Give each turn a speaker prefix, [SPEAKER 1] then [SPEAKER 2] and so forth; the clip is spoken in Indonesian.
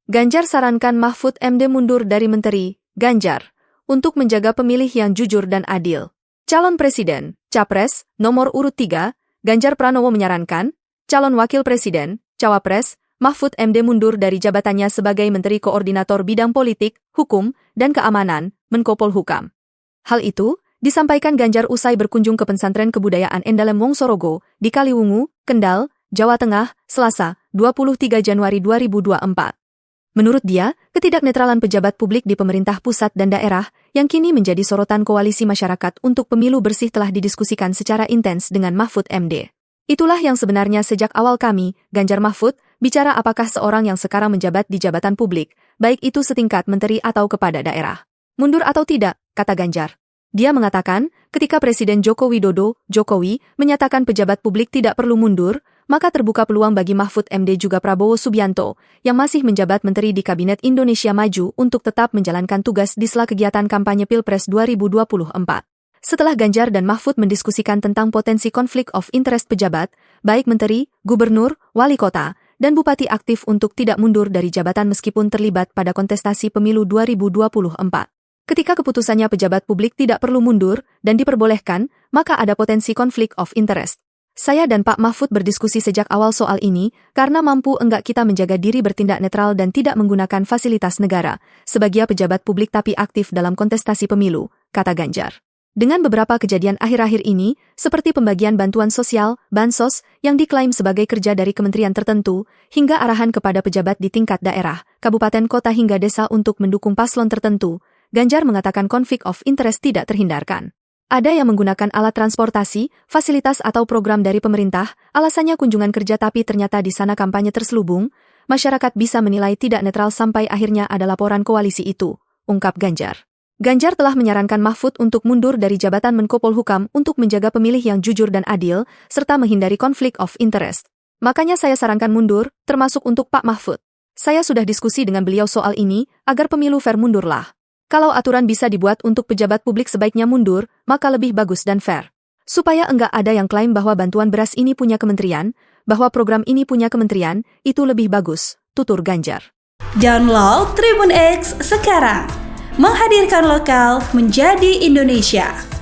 [SPEAKER 1] Ganjar sarankan Mahfud MD mundur dari menteri, Ganjar, untuk menjaga pemilih yang jujur dan adil. Calon Presiden, Capres, nomor urut 3, Ganjar Pranowo menyarankan, calon Wakil Presiden, Cawapres, Mahfud MD mundur dari jabatannya sebagai Menteri Koordinator Bidang Politik, Hukum, dan Keamanan, Menko Polhukam. Hal itu disampaikan Ganjar usai berkunjung ke Pesantren Kebudayaan Endalem Wongsorogo di Kaliwungu, Kendal, Jawa Tengah, Selasa, 23 Januari 2024. Menurut dia, ketidaknetralan pejabat publik di pemerintah pusat dan daerah yang kini menjadi sorotan koalisi masyarakat untuk pemilu bersih telah didiskusikan secara intens dengan Mahfud MD. Itulah yang sebenarnya sejak awal kami, Ganjar Mahfud, bicara apakah seorang yang sekarang menjabat di jabatan publik, baik itu setingkat menteri atau kepada daerah, mundur atau tidak, kata Ganjar. Dia mengatakan, ketika Presiden Joko Widodo, Jokowi, menyatakan pejabat publik tidak perlu mundur, maka terbuka peluang bagi Mahfud MD juga Prabowo Subianto, yang masih menjabat menteri di Kabinet Indonesia Maju untuk tetap menjalankan tugas di sela kegiatan kampanye Pilpres 2024. Setelah Ganjar dan Mahfud mendiskusikan tentang potensi konflik of interest pejabat, baik menteri, gubernur, wali kota, dan bupati aktif untuk tidak mundur dari jabatan meskipun terlibat pada kontestasi pemilu 2024. Ketika keputusannya pejabat publik tidak perlu mundur dan diperbolehkan, maka ada potensi konflik of interest. Saya dan Pak Mahfud berdiskusi sejak awal soal ini, karena mampu enggak kita menjaga diri bertindak netral dan tidak menggunakan fasilitas negara, sebagai pejabat publik tapi aktif dalam kontestasi pemilu, kata Ganjar. Dengan beberapa kejadian akhir-akhir ini, seperti pembagian bantuan sosial, bansos, yang diklaim sebagai kerja dari kementerian tertentu, hingga arahan kepada pejabat di tingkat daerah, kabupaten kota hingga desa untuk mendukung paslon tertentu, Ganjar mengatakan konflik of interest tidak terhindarkan. Ada yang menggunakan alat transportasi, fasilitas atau program dari pemerintah, alasannya kunjungan kerja tapi ternyata di sana kampanye terselubung, masyarakat bisa menilai tidak netral sampai akhirnya ada laporan koalisi itu, ungkap Ganjar. Ganjar telah menyarankan Mahfud untuk mundur dari jabatan Menko Polhukam untuk menjaga pemilih yang jujur dan adil, serta menghindari konflik of interest. Makanya saya sarankan mundur, termasuk untuk Pak Mahfud. Saya sudah diskusi dengan beliau soal ini, agar pemilu fair mundurlah. Kalau aturan bisa dibuat untuk pejabat publik sebaiknya mundur, maka lebih bagus dan fair. Supaya enggak ada yang klaim bahwa bantuan beras ini punya kementerian, bahwa program ini punya kementerian, itu lebih bagus, tutur Ganjar.
[SPEAKER 2] Download Tribun X sekarang, menghadirkan lokal menjadi Indonesia.